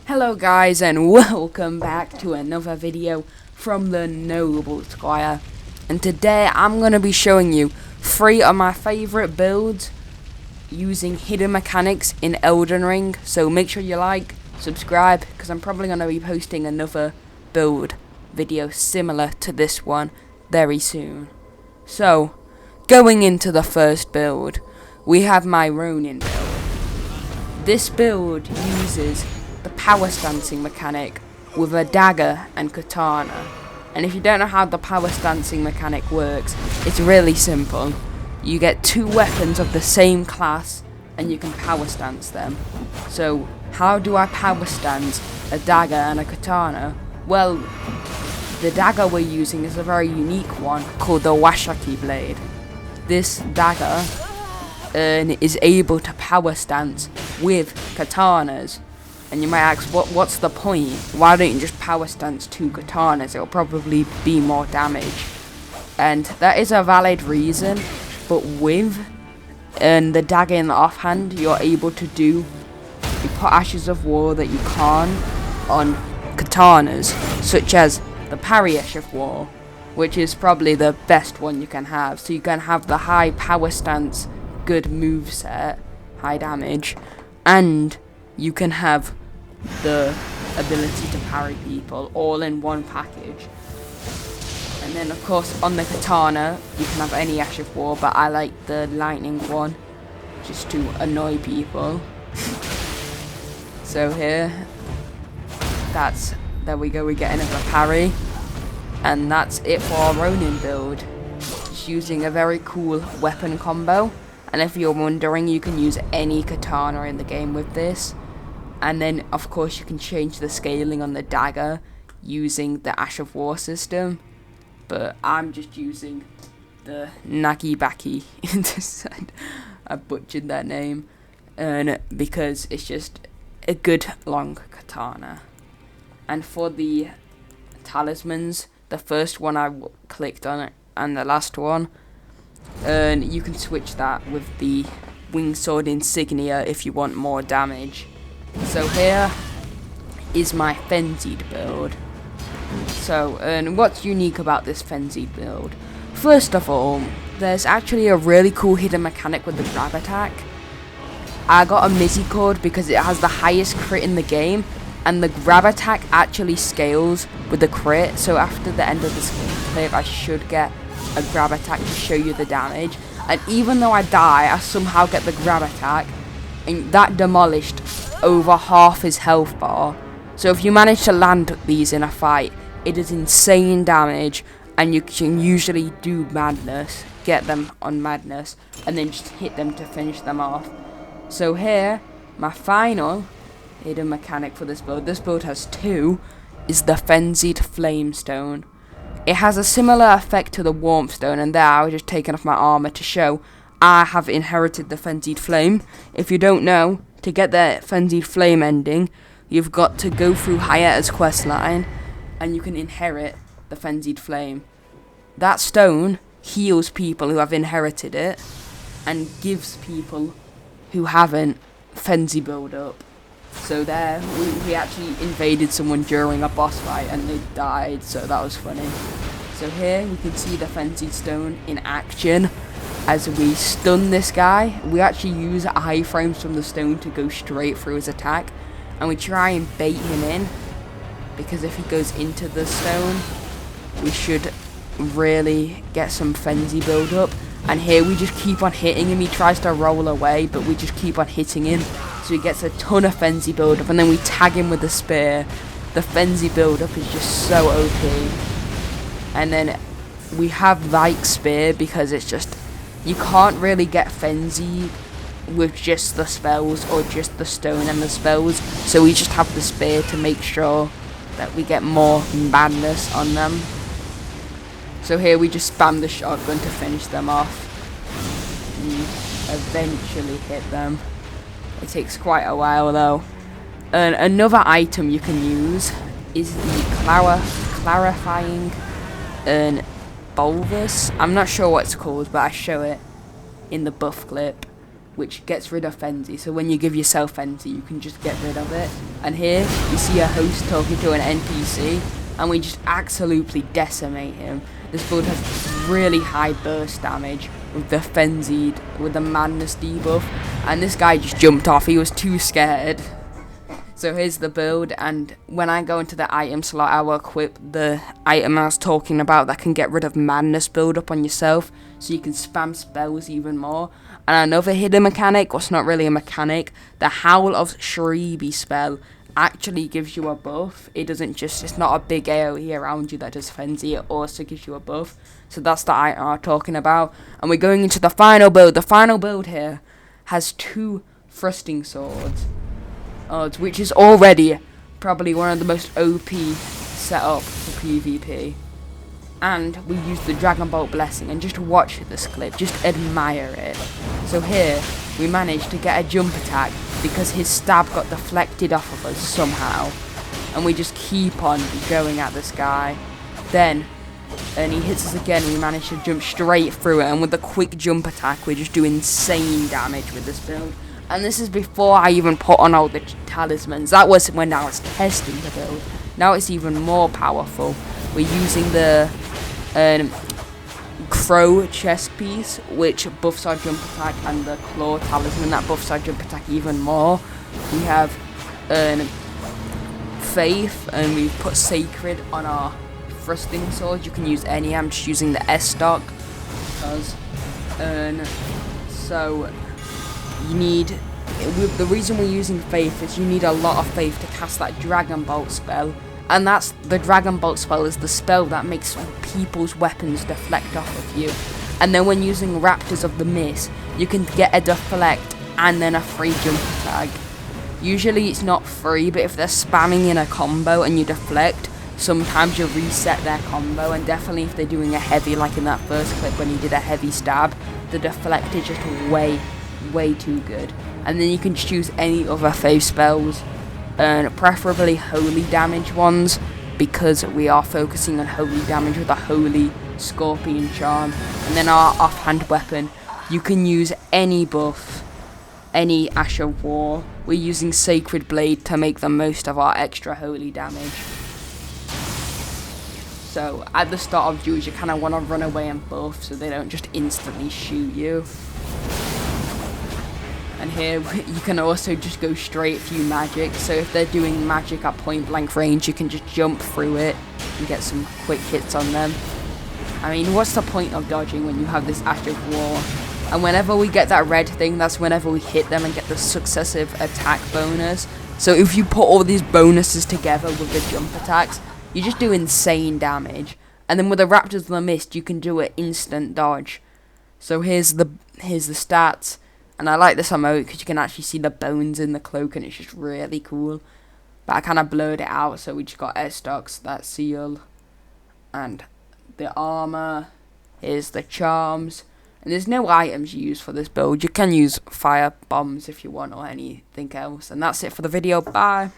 Hello guys and welcome back to another video from the Noble Squire, and today I'm going to be showing you 3 of my favourite builds using hidden mechanics in Elden Ring. So make sure you like, subscribe, because I'm probably going to be posting another build video similar to this one very soon. So going into the first build, we have my Ronin build. This build uses the power stancing mechanic with a dagger and katana. And if you don't know how the power stancing mechanic works, it's really simple. You get 2 weapons of the same class and you can power stance them. So how do I power stance a dagger and a katana? Well, the dagger we're using is a very unique one called the Washaki blade. This dagger is able to power stance with katanas. And you might ask, what's the point? Why don't you just power stance 2 katanas? It'll probably be more damage. And that is a valid reason, but with the dagger in the offhand, you're able to do, you put Ashes of War that you can't on katanas, such as the Parry Ash of War, which is probably the best one you can have. So you can have the high power stance, good moveset, high damage, and you can have the ability to parry people all in one package. And then of course on the katana you can have any Ash of War, but I like the lightning one just to annoy people. So here, there we go, we get another parry. And that's it for our Ronin build. Just using a very cool weapon combo. And if you're wondering, you can use any katana in the game with this. And then, of course, you can change the scaling on the dagger using the Ash of War system. But I'm just using the Nagibaki. I butchered that name. And because it's just a good long katana. And for the talismans, the first one I clicked on it, and the last one, and you can switch that with the Winged Sword insignia if you want more damage. So here is my Frenzied build. So, and what's unique about this Frenzied build? First of all, there's actually a really cool hidden mechanic with the grab attack. I got a misericord because it has the highest crit in the game, and the grab attack actually scales with the crit. So after the end of this clip, I should get a grab attack to show you the damage. And even though I die, I somehow get the grab attack, and that demolished over half his health bar. So if you manage to land these in a fight, it is insane damage, and you can usually do madness, get them on madness, and then just hit them to finish them off. So here, my final hidden mechanic for this build has 2, is the Frenzied Flamestone. It has a similar effect to the Warmth Stone, and there I was just taking off my armor to show I have inherited the Frenzied Flame. If you don't know, to get the Frenzied Flame ending, you've got to go through Hayata's questline, and you can inherit the Frenzied Flame. That stone heals people who have inherited it, and gives people who haven't Frenzy build up. So there, we actually invaded someone during a boss fight, and they died, so that was funny. So here, we can see the Frenzied Stone in action. As we stun this guy, we actually use iframes from the stone to go straight through his attack, and we try and bait him in, because if he goes into the stone, we should really get some frenzy build up. And here we just keep on hitting him. He tries to roll away, but we just keep on hitting him, so he gets a ton of frenzy build up, and then we tag him with the spear. The frenzy build up is just so OP. And then we have like spear because it's just, you can't really get frenzy with just the spells or just the stone and the spells, so we just have the spear to make sure that we get more madness on them. So here we just spam the shotgun to finish them off. We eventually hit them. It takes quite a while though. And another item you can use is the clarifying bulbous. I'm not sure what it's called, but I show it in the buff clip. which gets rid of Frenzy. So when you give yourself Frenzy, you can just get rid of it. And here, you see a host talking to an NPC, and we just absolutely decimate him. This build has really high burst damage with the Frenzied, with the Madness debuff. And this guy just jumped off, he was too scared. So here's the build, and when I go into the item slot, I will equip the item I was talking about that can get rid of Madness build up on yourself, so you can spam spells even more. And another hidden mechanic, what's not really a mechanic, the Howl of Shreeby spell actually gives you a buff. It doesn't just, it's not a big AoE around you that does Frenzy, it also gives you a buff. So that's the item I'm talking about. And we're going into the final build. The final build here has 2 thrusting swords. Which is already probably one of the most OP setup for PvP. And we use the Dragon Bolt Blessing, and just watch this clip, just admire it. So here, we managed to get a jump attack because his stab got deflected off of us somehow. And we just keep on going at this guy. Then, and he hits us again, we managed to jump straight through it, and with the quick jump attack, we just do insane damage with this build. And this is before I even put on all the talismans. That was when I was testing the build. Now it's even more powerful. We're using the Crow chest piece, which buffs our jump attack, and the Claw talisman that buffs our jump attack even more. We have Faith, and we've put Sacred on our thrusting sword. You can use any, I'm just using the S stock. So you need, the reason we're using Faith is you need a lot of Faith to cast that Dragon Bolt spell, and that's, the Dragon Bolt spell is the spell that makes people's weapons deflect off of you. And then when using Raptors of the Mist, you can get a deflect and then a free jump attack. Usually it's not free, but if they're spamming in a combo and you deflect, sometimes you'll reset their combo, and definitely if they're doing a heavy, like in that first clip when he did a heavy stab, the deflect is just way too good. And then you can choose any other Faith spells, preferably holy damage ones, because we are focusing on holy damage with a holy scorpion charm. And then our offhand weapon, you can use any buff, any Ash of War. We're using Sacred Blade to make the most of our extra holy damage. So at the start of duels, you kind of want to run away and buff so they don't just instantly shoot you. And here you can also just go straight through magic, so if they're doing magic at point blank range, you can just jump through it and get some quick hits on them. I mean, what's the point of dodging when you have this Ash of War? And whenever we get that red thing, that's whenever we hit them and get the successive attack bonus. So if you put all these bonuses together with the jump attacks, you just do insane damage. And then with the Raptors of the Mist, you can do an instant dodge. So here's the stats. And I like this emote because you can actually see the bones in the cloak, and it's just really cool. But I kind of blurred it out, so we just got S stocks, that seal, and the armor. Here's the charms. And there's no items you use for this build. You can use fire bombs if you want, or anything else. And that's it for the video. Bye.